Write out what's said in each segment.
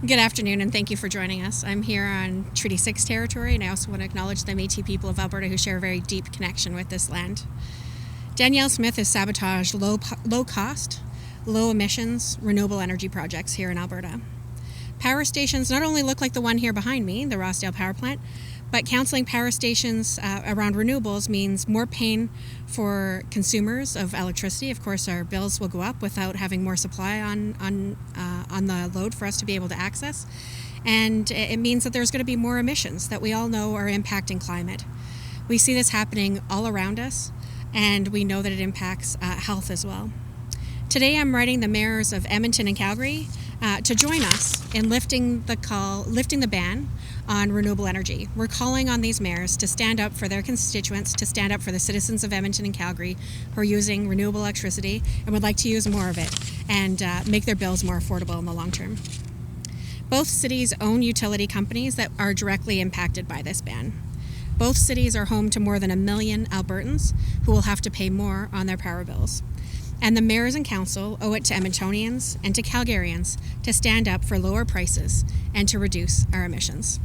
Good afternoon, and thank you for joining us. I'm here on Treaty 6 territory, and I also want to acknowledge the Métis people of Alberta who share a very deep connection with this land. Danielle Smith has sabotaged low cost, low emissions, renewable energy projects here in Alberta. Power stations not only look like the one here behind me, the Rossdale Power Plant, but cancelling power stations around renewables means more pain for consumers of electricity. Of course, our bills will go up without having more supply on the load for us to be able to access. And it means that there's going to be more emissions that we all know are impacting climate. We see this happening all around us, and we know that it impacts health as well. Today I'm writing the mayors of Edmonton and Calgary to join us in lifting the ban on renewable energy. We're calling on these mayors to stand up for their constituents, to stand up for the citizens of Edmonton and Calgary who are using renewable electricity and would like to use more of it and make their bills more affordable in the long term. Both cities own utility companies that are directly impacted by this ban. Both cities are home to more than 1 million Albertans who will have to pay more on their power bills. And the mayors and council owe it to Edmontonians and to Calgarians to stand up for lower prices and to reduce our emissions.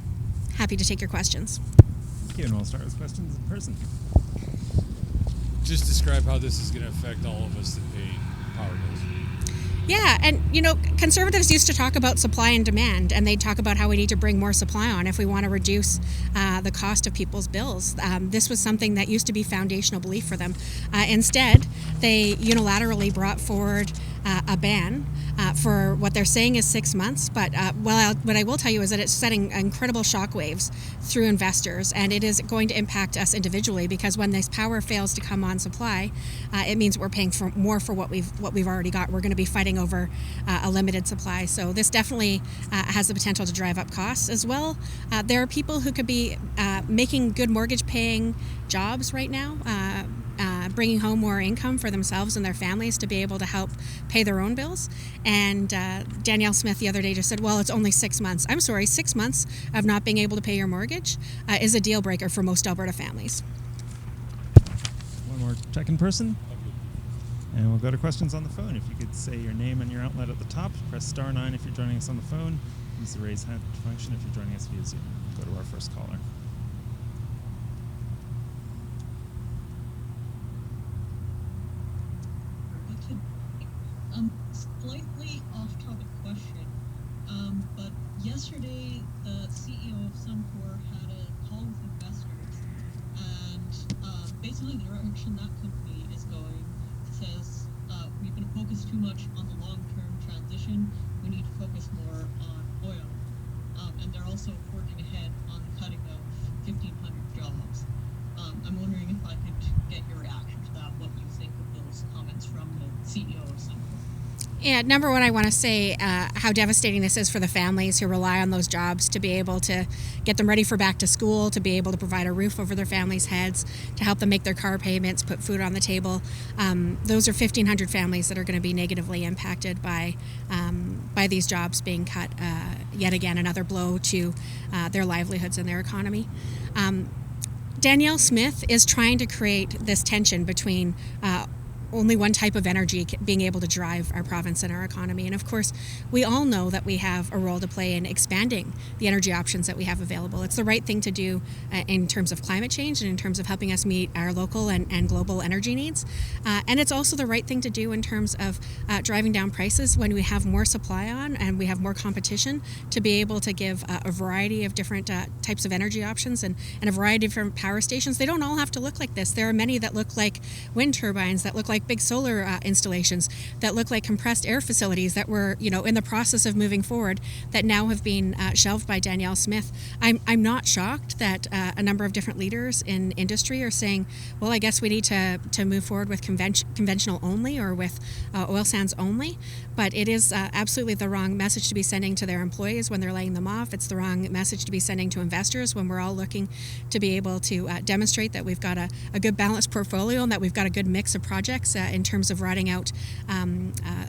Happy to take your questions. Thank you, and we'll start with questions in person. Just describe how this is going to affect all of us that pay power bills. Yeah, and conservatives used to talk about supply and demand, and they talk about how we need to bring more supply on if we want to reduce the cost of people's bills. This was something that used to be foundational belief for them. Instead, they unilaterally brought forward a ban for what they're saying is 6 months, but what I will tell you is that it's setting incredible shockwaves through investors, and it is going to impact us individually because when this power fails to come on supply, it means we're paying more for what we've already got. We're going to be fighting over a limited supply, so this definitely has the potential to drive up costs as well. There are people who could be making good mortgage-paying jobs right now, bringing home more income for themselves and their families to be able to help pay their own bills. And Danielle Smith the other day just said, well, it's only 6 months. I'm sorry, 6 months of not being able to pay your mortgage is a deal breaker for most Alberta families. One more check in person. And we'll go to questions on the phone. If you could say your name and your outlet at the top, press star 9 if you're joining us on the phone. Use the raise hand function if you're joining us via Zoom. Go to our first caller. Slightly off-topic question, but yesterday the CEO of Suncor had a call with investors, and basically the direction that company is going says we've been focused too much on the long-term transition. We need to focus more on oil, and they're also forging ahead on the cutting of 1,500 jobs. I'm wondering if I could get your reaction to that. What you think of those comments from the CEO of Suncor? Yeah, number one, I want to say how devastating this is for the families who rely on those jobs to be able to get them ready for back to school, to be able to provide a roof over their families' heads, to help them make their car payments, put food on the table. Those are 1,500 families that are going to be negatively impacted by these jobs being cut. Yet again, another blow to their livelihoods and their economy. Danielle Smith is trying to create this tension between only one type of energy being able to drive our province and our economy. And of course, we all know that we have a role to play in expanding the energy options that we have available. It's the right thing to do in terms of climate change and in terms of helping us meet our local and global energy needs. And it's also the right thing to do in terms of driving down prices when we have more supply on and we have more competition to be able to give a variety of different types of energy options and a variety of different power stations. They don't all have to look like this. There are many that look like wind turbines, that look like big solar installations, that look like compressed air facilities that were, in the process of moving forward that now have been shelved by Danielle Smith. I'm not shocked that a number of different leaders in industry are saying, well, I guess we need to move forward with conventional only or with oil sands only. But it is absolutely the wrong message to be sending to their employees when they're laying them off. It's the wrong message to be sending to investors when we're all looking to be able to demonstrate that we've got a good balanced portfolio and that we've got a good mix of projects in terms of riding out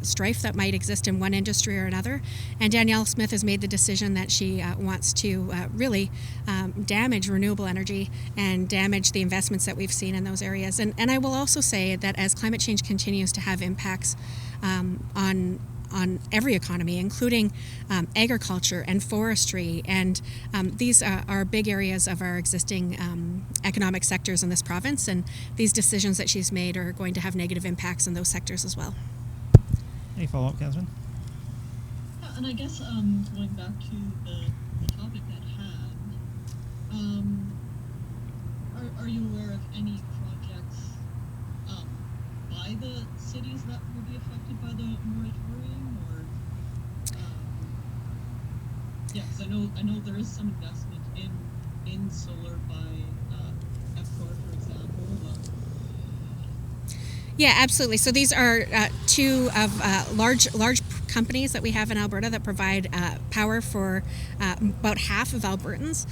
strife that might exist in one industry or another. And Danielle Smith has made the decision that she wants to really damage renewable energy and damage the investments that we've seen in those areas. And I will also say that as climate change continues to have impacts on on every economy, including agriculture and forestry. And these are big areas of our existing economic sectors in this province. And these decisions that she's made are going to have negative impacts in those sectors as well. Any follow-up, Catherine? Yeah, and I guess going back to the topic at hand, are you aware of any projects by the cities that will be affected by the moratorium, or yeah, because I know there is some investment in solar by EPCOR, for example. Yeah, absolutely. So these are two of large companies that we have in Alberta that provide power for about half of Albertans,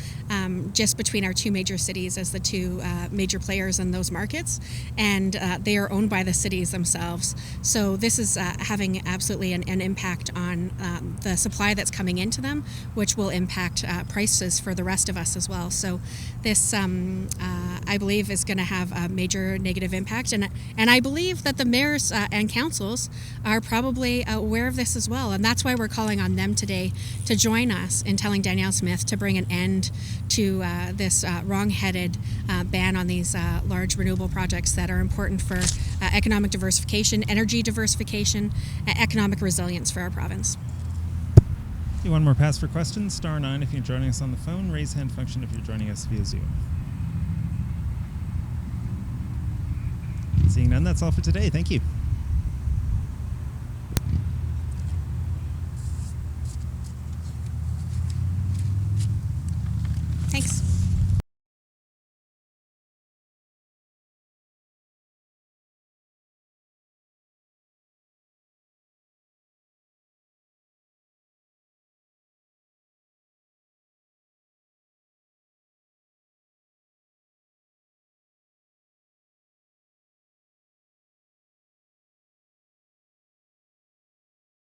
just between our two major cities as the two major players in those markets, and they are owned by the cities themselves. So this is having absolutely an impact on the supply that's coming into them, which will impact prices for the rest of us as well. So this, I believe, is going to have a major negative impact, and I believe that the mayors and councils are probably aware of this as well, and that's why we're calling on them today to join us in telling Danielle Smith to bring an end to this wrong-headed ban on these large renewable projects that are important for economic diversification, energy diversification, economic resilience for our province. Okay, one more pass for questions. Star 9 if you're joining us on the phone. Raise hand function if you're joining us via Zoom. Seeing none, that's all for today. Thank you.